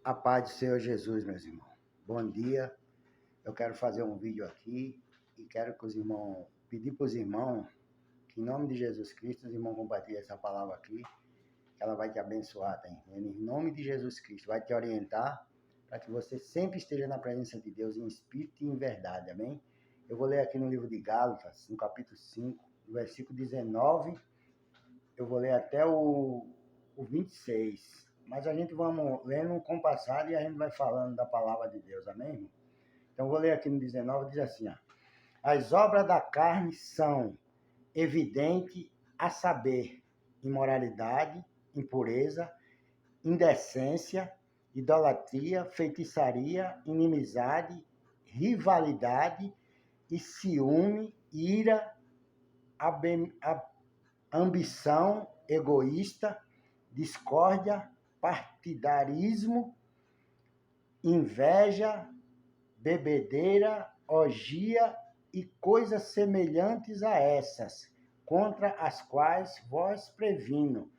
A paz do Senhor Jesus, meus irmãos. Bom dia. Eu quero fazer um vídeo aqui e quero que os irmãos, pedir para os irmãos que, em nome de Jesus Cristo, os irmãos compartilhem essa palavra aqui, que ela vai te abençoar, tá entendendo? Em nome de Jesus Cristo, vai te orientar para que você sempre esteja na presença de Deus em espírito e em verdade, amém? Eu vou ler aqui no livro de Gálatas, no capítulo 5, no versículo 19, eu vou ler até o 26. Mas a gente vamos lendo compassado e a gente vai falando da palavra de Deus, amém, irmão? Então, eu vou ler aqui no 19, diz assim, ó. As obras da carne são evidentes, a saber, imoralidade, impureza, indecência, idolatria, feitiçaria, inimizade, rivalidade e ciúme, ira, ambição egoísta, discórdia, partidarismo, inveja, bebedeira, orgia e coisas semelhantes a essas, contra as quais vos previno,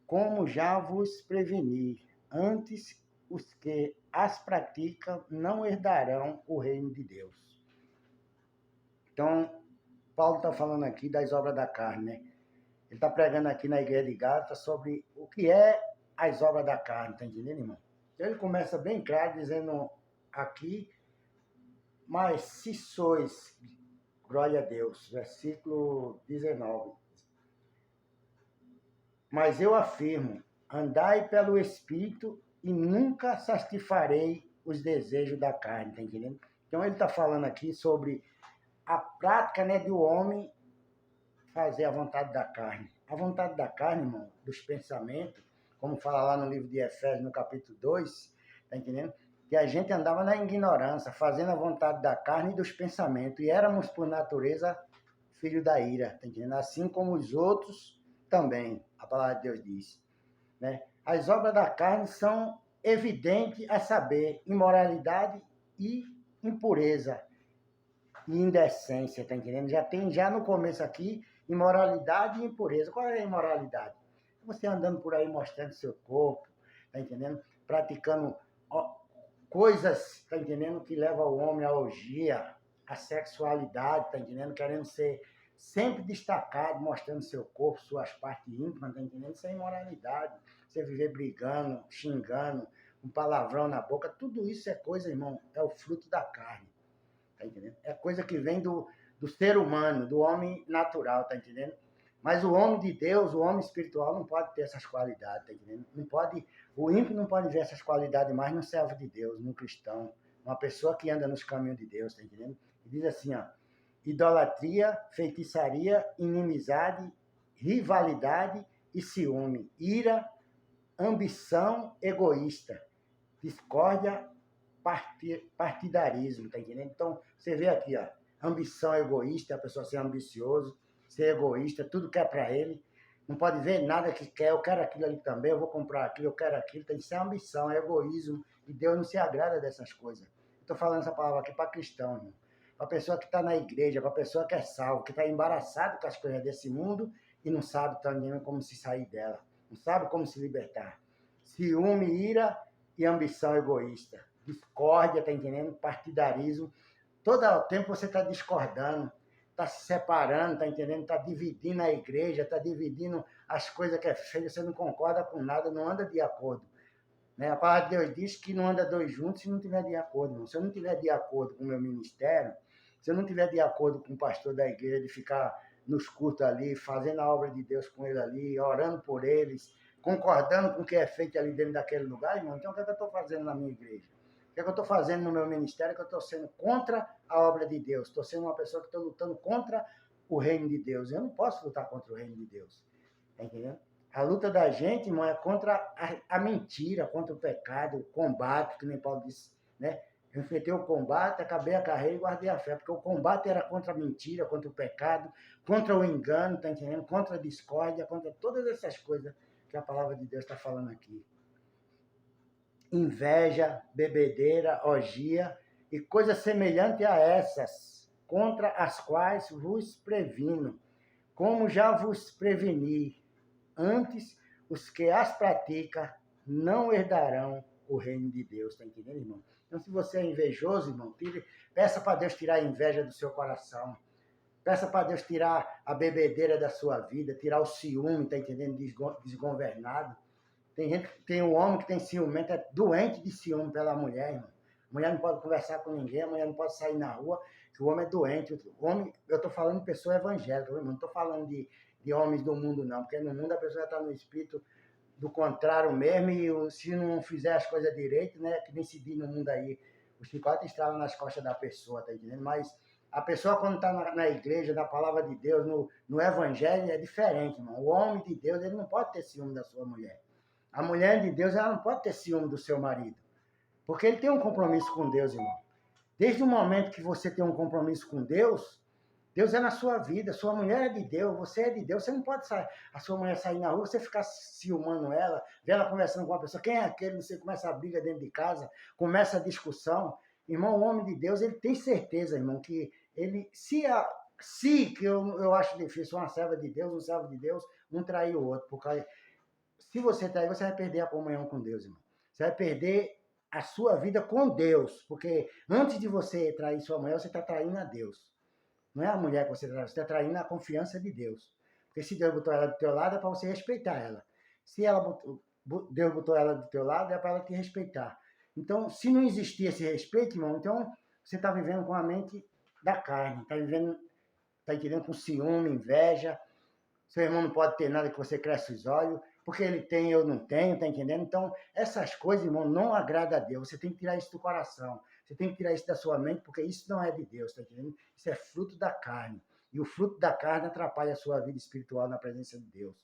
como já vos preveni. Antes, os que as praticam não herdarão o reino de Deus. Então, Paulo está falando aqui das obras da carne, né? Ele está pregando aqui na igreja de Gálatas sobre o que é as obras da carne, tá entendendo, irmão? Então ele começa bem claro dizendo aqui, mas se sois, glória a Deus, versículo 19. Mas eu afirmo, andai pelo Espírito e nunca satisfarei os desejos da carne, tá entendendo? Então ele está falando aqui sobre a prática, né, do homem fazer a vontade da carne. A vontade da carne, irmão, dos pensamentos, como fala lá no livro de Efésios, no capítulo 2, tá entendendo? Que a gente andava na ignorância, fazendo a vontade da carne e dos pensamentos, e éramos, por natureza, filho da ira, tá entendendo? Assim como os outros também, a palavra de Deus diz, né? As obras da carne são evidentes, a saber, imoralidade e impureza e indecência, tá entendendo? Já tem no começo aqui imoralidade e impureza. Qual é a imoralidade? Você andando por aí mostrando seu corpo, tá entendendo? Praticando coisas, tá entendendo? Que levam o homem à orgia, à sexualidade, tá entendendo? Querendo ser sempre destacado, mostrando seu corpo, suas partes íntimas, tá entendendo? Isso é imoralidade. Você viver brigando, xingando, um palavrão na boca, tudo isso é coisa, irmão, é o fruto da carne. Tá entendendo? É coisa que vem do ser humano, do homem natural, tá entendendo? Mas o homem de Deus, o homem espiritual, não pode ter essas qualidades, tá entendendo? Não pode, o ímpio não pode ver essas qualidades mais no servo de Deus, no cristão, uma pessoa que anda nos caminhos de Deus, tá entendendo? E diz assim, ó, idolatria, feitiçaria, inimizade, rivalidade e ciúme, ira, ambição egoísta, discórdia, partidarismo, tá entendendo? Então, você vê aqui, ó, ambição egoísta, a pessoa ser ambicioso, ser egoísta, tudo quer para ele, não pode ver nada que quer, eu quero aquilo ali também, eu vou comprar aquilo, eu quero aquilo, tem que ser ambição, é egoísmo, e Deus não se agrada dessas coisas. Estou falando essa palavra aqui para cristão, irmão. Para a pessoa que está na igreja, para a pessoa que é salvo, que está embaraçado com as coisas desse mundo e não sabe também como se sair dela, não sabe como se libertar. Ciúme, ira e ambição egoísta. Discórdia, tá entendendo? Partidarismo. Todo o tempo você está discordando, está se separando, tá entendendo? Está dividindo a igreja, está dividindo as coisas que é feio, você não concorda com nada, não anda de acordo. Né? A palavra de Deus diz que não anda dois juntos se não tiver de acordo. Não. Se eu não tiver de acordo com o meu ministério, se eu não tiver de acordo com o pastor da igreja, de ficar nos cultos ali, fazendo a obra de Deus com ele ali, orando por eles, concordando com o que é feito ali dentro daquele lugar, irmão, então o que é que eu estou fazendo na minha igreja? O que é que eu estou fazendo no meu ministério? Que eu estou sendo contra a obra de Deus. Estou sendo uma pessoa que estou lutando contra o reino de Deus. Eu não posso lutar contra o reino de Deus. Tá entendendo? A luta da gente, irmão, é contra a mentira, contra o pecado, o combate, que nem Paulo disse, né? Eu enfrentei o combate, acabei a carreira e guardei a fé, porque o combate era contra a mentira, contra o pecado, contra o engano, tá entendendo? Contra a discórdia, contra todas essas coisas que a palavra de Deus está falando aqui. Inveja, bebedeira, orgia e coisas semelhantes a essas, contra as quais vos previno, como já vos preveni. Antes, os que as praticam não herdarão o reino de Deus, tá entendendo, irmão? Então, se você é invejoso, irmão, peça para Deus tirar a inveja do seu coração. Peça para Deus tirar a bebedeira da sua vida, tirar o ciúme, tá entendendo? Desgovernado. Tem um homem que tem ciumento, é doente de ciúme pela mulher, irmão. A mulher não pode conversar com ninguém, a mulher não pode sair na rua, que o homem é doente. O homem, eu estou falando de pessoa evangélica, irmão. Não estou falando de homens do mundo, não, porque no mundo a pessoa está no espírito do contrário mesmo, e se não fizer as coisas direito, né, que nem se diz no mundo aí, o chicote estrala nas costas da pessoa, tá entendendo? Mas a pessoa, quando está na igreja, na palavra de Deus, no evangelho, é diferente, irmão. O homem de Deus, ele não pode ter ciúme da sua mulher. A mulher de Deus, ela não pode ter ciúme do seu marido. Porque ele tem um compromisso com Deus, irmão. Desde o momento que você tem um compromisso com Deus, Deus é na sua vida, sua mulher é de Deus, você é de Deus. Você não pode sair, a sua mulher sair na rua, você ficar ciumando ela, ver ela conversando com uma pessoa. Quem é aquele? Você começa a briga dentro de casa, começa a discussão. Irmão, o homem de Deus, ele tem certeza, irmão, que ele, que eu acho difícil, uma serva de Deus, um servo de Deus, um trair o outro. Porque se você trair, você vai perder a comunhão com Deus, irmão. Você vai perder a sua vida com Deus. Porque antes de você trair sua mulher, você está traindo a Deus. Não é a mulher que você está traindo a confiança de Deus. Porque se Deus botou ela do teu lado, é para você respeitar ela. Se Deus botou ela do teu lado, é para ela te respeitar. Então, se não existir esse respeito, irmão, então você está vivendo com a mente da carne. Está vivendo, está entendendo, com ciúme, inveja. Seu irmão não pode ter nada que você cresce os olhos. Porque ele tem, eu não tenho, tá entendendo? Então, essas coisas, irmão, não agrada a Deus. Você tem que tirar isso do coração. Você tem que tirar isso da sua mente, porque isso não é de Deus, tá entendendo? Isso é fruto da carne. E o fruto da carne atrapalha a sua vida espiritual na presença de Deus.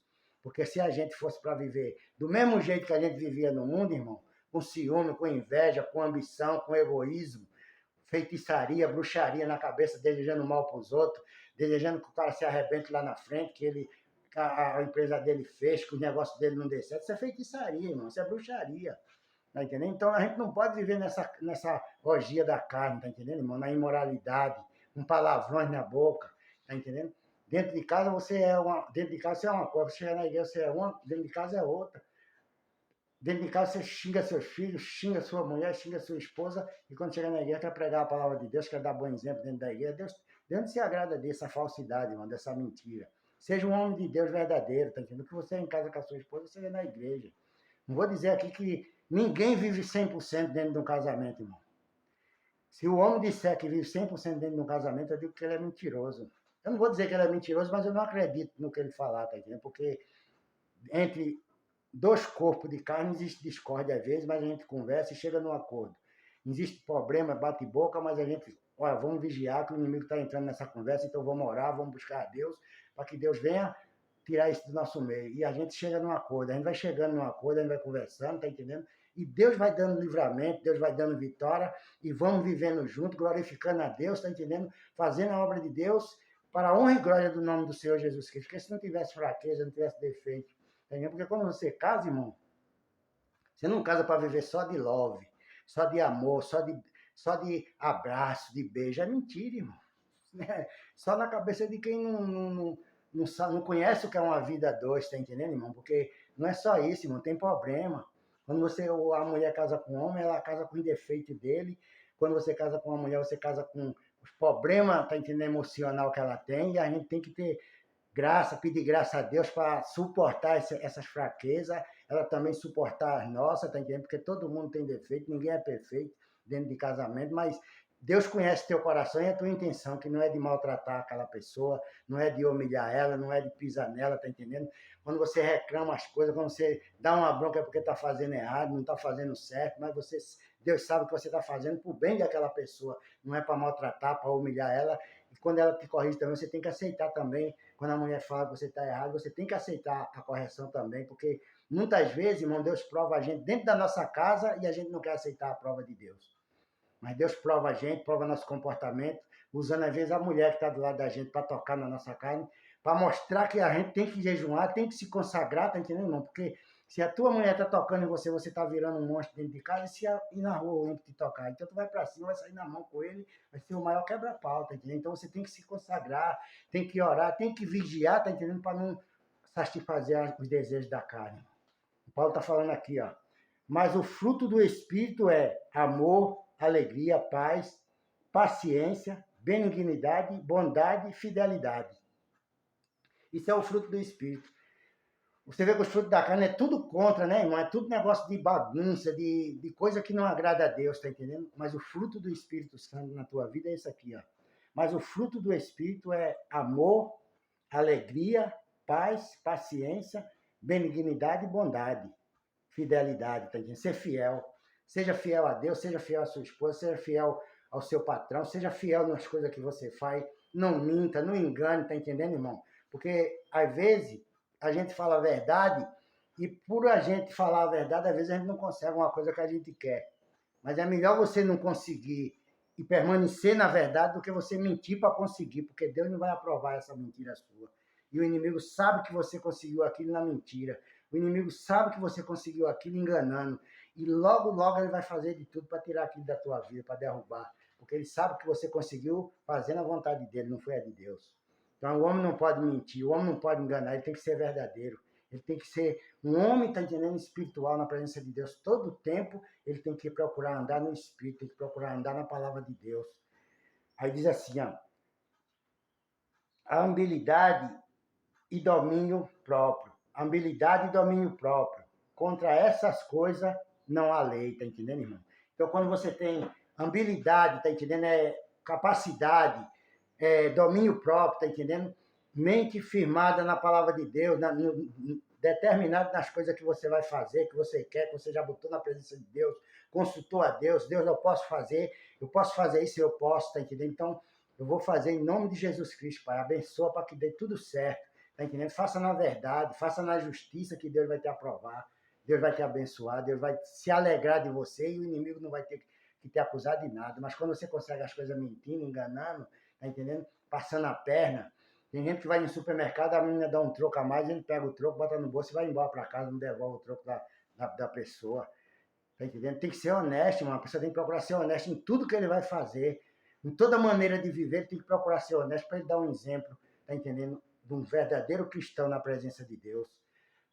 Porque se a gente fosse para viver do mesmo jeito que a gente vivia no mundo, irmão, com ciúme, com inveja, com ambição, com egoísmo, feitiçaria, bruxaria na cabeça, desejando mal para os outros, desejando que o cara se arrebente lá na frente, que a empresa dele fez, que o negócio dele não dê certo, isso é feitiçaria, irmão, isso é bruxaria. Tá entendendo? Então a gente não pode viver nessa orgia da carne, tá entendendo, irmão? Na imoralidade, com palavrões na boca, tá entendendo? Dentro de casa você é uma coisa, você chega na igreja você é uma, dentro de casa é outra. Dentro de casa você xinga seus filhos, xinga sua mulher, xinga sua esposa, e quando chega na igreja quer pregar a palavra de Deus, quer dar bom exemplo dentro da igreja. Deus não se agrada dessa falsidade, irmão, dessa mentira. Seja um homem de Deus verdadeiro, tá entendendo? Que você é em casa com a sua esposa, você é na igreja. Não vou dizer aqui que ninguém vive 100% dentro de um casamento, irmão. Se o homem disser que vive 100% dentro de um casamento, eu digo que ele é mentiroso. Eu não vou dizer que ele é mentiroso, mas eu não acredito no que ele falar, tá entendendo? Porque entre dois corpos de carne existe discórdia às vezes, mas a gente conversa e chega num acordo. Existe problema, bate boca, mas a gente, olha, vamos vigiar que o inimigo está entrando nessa conversa, então vamos orar, vamos buscar a Deus, para que Deus venha tirar isso do nosso meio. E a gente chega num acordo, a gente vai chegando num acordo, a gente vai conversando, tá entendendo? E Deus vai dando livramento, Deus vai dando vitória, e vamos vivendo junto, glorificando a Deus, tá entendendo? Fazendo a obra de Deus para a honra e glória do nome do Senhor Jesus Cristo. Porque se não tivesse fraqueza, não tivesse defeito, tá entendendo? Porque quando você casa, irmão, você não casa para viver só de love, só de amor, só de abraço, de beijo. É mentira, irmão. Só na cabeça de quem não conhece o que é uma vida a dois, tá entendendo, irmão? Porque não é só isso, irmão, tem problema. Quando a mulher casa com o homem, ela casa com o defeito dele. Quando você casa com uma mulher, você casa com os problemas, tá entendendo, emocional que ela tem. E a gente tem que ter graça, pedir graça a Deus para suportar essas fraquezas. Ela também suportar as nossas, tá entendendo? Porque todo mundo tem defeito, ninguém é perfeito dentro de casamento, mas Deus conhece teu coração e a tua intenção, que não é de maltratar aquela pessoa, não é de humilhar ela, não é de pisar nela, tá entendendo? Quando você reclama as coisas, quando você dá uma bronca é porque está fazendo errado, não está fazendo certo, mas Deus sabe o que você está fazendo por bem daquela pessoa, não é para maltratar, para humilhar ela. E quando ela te corrige também, você tem que aceitar também. Quando a mulher fala que você está errado, você tem que aceitar a correção também, porque muitas vezes, irmão, Deus prova a gente dentro da nossa casa e a gente não quer aceitar a prova de Deus. Mas Deus prova a gente, prova nosso comportamento, usando às vezes a mulher que está do lado da gente para tocar na nossa carne, para mostrar que a gente tem que jejuar, tem que se consagrar, tá entendendo, irmão? Porque se a tua mulher está tocando em você, você está virando um monstro dentro de casa, e se ir na rua o ente te tocar, então tu vai para cima, vai sair na mão com ele, vai ser o maior quebra-pau, tá entendendo? Então você tem que se consagrar, tem que orar, tem que vigiar, tá entendendo? Para não satisfazer os desejos da carne. O Paulo está falando aqui, ó. Mas o fruto do Espírito é amor, alegria, paz, paciência, benignidade, bondade e fidelidade. Isso é o fruto do Espírito. Você vê que os frutos da carne é tudo contra, né, irmão? É tudo negócio de bagunça, de coisa que não agrada a Deus, tá entendendo? Mas o fruto do Espírito Santo na tua vida é isso aqui, ó. Mas o fruto do Espírito é amor, alegria, paz, paciência, benignidade e bondade. Fidelidade, tá entendendo? Ser fiel. Seja fiel a Deus, seja fiel à sua esposa, seja fiel ao seu patrão, seja fiel nas coisas que você faz. Não minta, não engane, tá entendendo, irmão? Porque, às vezes, a gente fala a verdade e por a gente falar a verdade, às vezes a gente não consegue uma coisa que a gente quer. Mas é melhor você não conseguir e permanecer na verdade do que você mentir para conseguir, porque Deus não vai aprovar essa mentira sua. E o inimigo sabe que você conseguiu aquilo na mentira. O inimigo sabe que você conseguiu aquilo enganando. E logo, logo ele vai fazer de tudo para tirar aquilo da tua vida, para derrubar. Porque ele sabe que você conseguiu fazendo a vontade dele, não foi a de Deus. Então o homem não pode mentir, o homem não pode enganar, ele tem que ser verdadeiro. Ele tem que ser um homem, está entendendo, espiritual na presença de Deus todo o tempo. Ele tem que procurar andar no Espírito, tem que procurar andar na palavra de Deus. Aí diz assim, ó, a habilidade e domínio próprio. Habilidade e domínio próprio. Contra essas coisas não há lei, tá entendendo, irmão? Então, quando você tem habilidade, tá entendendo? É capacidade, domínio próprio, tá entendendo? Mente firmada na palavra de Deus, determinado nas coisas que você vai fazer, que você quer, que você já botou na presença de Deus, consultou a Deus, Deus, eu posso fazer isso, eu posso, tá entendendo? Então, eu vou fazer em nome de Jesus Cristo, Pai, abençoa para que dê tudo certo, tá entendendo? Faça na verdade, faça na justiça que Deus vai te aprovar, Deus vai te abençoar, Deus vai se alegrar de você e o inimigo não vai ter que te acusar de nada, mas quando você consegue as coisas mentindo, enganando, tá entendendo? Passando a perna. Tem gente que vai no supermercado, a menina dá um troco a mais, ele pega o troco, bota no bolso e vai embora para casa, não devolve o troco da pessoa. Tá entendendo? Tem que ser honesto, mano. A pessoa tem que procurar ser honesto em tudo que ele vai fazer. Em toda maneira de viver, ele tem que procurar ser honesto para ele dar um exemplo, tá entendendo? De um verdadeiro cristão na presença de Deus.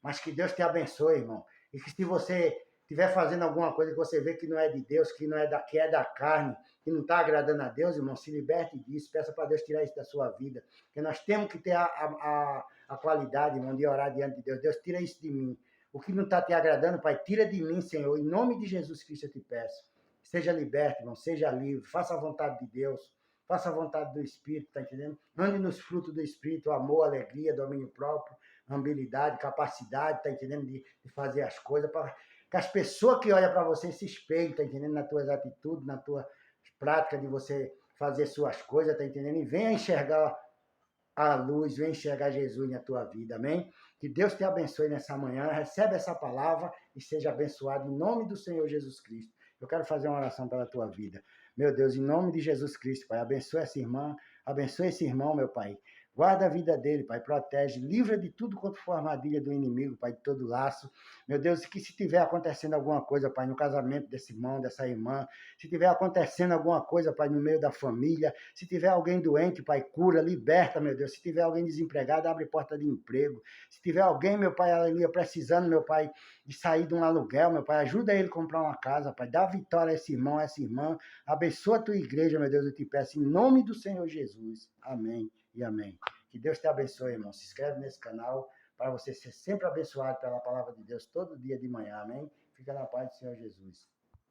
Mas que Deus te abençoe, irmão. E que se você estiver fazendo alguma coisa que você vê que não é de Deus, que não é que é da carne, que não está agradando a Deus, irmão, se liberte disso, peça para Deus tirar isso da sua vida. Porque nós temos que ter a qualidade, irmão, de orar diante de Deus. Deus, tira isso de mim. O que não está te agradando, Pai, tira de mim, Senhor. Em nome de Jesus Cristo eu te peço. Seja liberto, irmão, seja livre, faça a vontade de Deus. Faça a vontade do Espírito, tá entendendo? Ande nos frutos do Espírito, amor, alegria, domínio próprio, habilidade, capacidade, tá entendendo? De fazer as coisas, para que as pessoas que olham para você se espelhem, tá entendendo? Nas tuas atitudes, na tua prática de você fazer suas coisas, tá entendendo? E venha enxergar a luz, venha enxergar Jesus na tua vida, amém? Que Deus te abençoe nessa manhã, recebe essa palavra e seja abençoado em nome do Senhor Jesus Cristo. Eu quero fazer uma oração pela tua vida. Meu Deus, em nome de Jesus Cristo, Pai, abençoe essa irmã, abençoe esse irmão, meu Pai. Guarda a vida dele, Pai, protege, livra de tudo quanto for armadilha do inimigo, Pai, de todo laço. Meu Deus, que se tiver acontecendo alguma coisa, Pai, no casamento desse irmão, dessa irmã, se tiver acontecendo alguma coisa, Pai, no meio da família, se tiver alguém doente, Pai, cura, liberta, meu Deus. Se tiver alguém desempregado, abre porta de emprego. Se tiver alguém, meu Pai, aleluia, precisando, meu Pai, de sair de um aluguel, meu Pai, ajuda ele a comprar uma casa, Pai, dá vitória a esse irmão, a essa irmã, abençoa a tua igreja, meu Deus, eu te peço, em nome do Senhor Jesus. Amém e amém. Que Deus te abençoe, irmão. Se inscreve nesse canal para você ser sempre abençoado pela palavra de Deus todo dia de manhã, amém? Fica na paz do Senhor Jesus.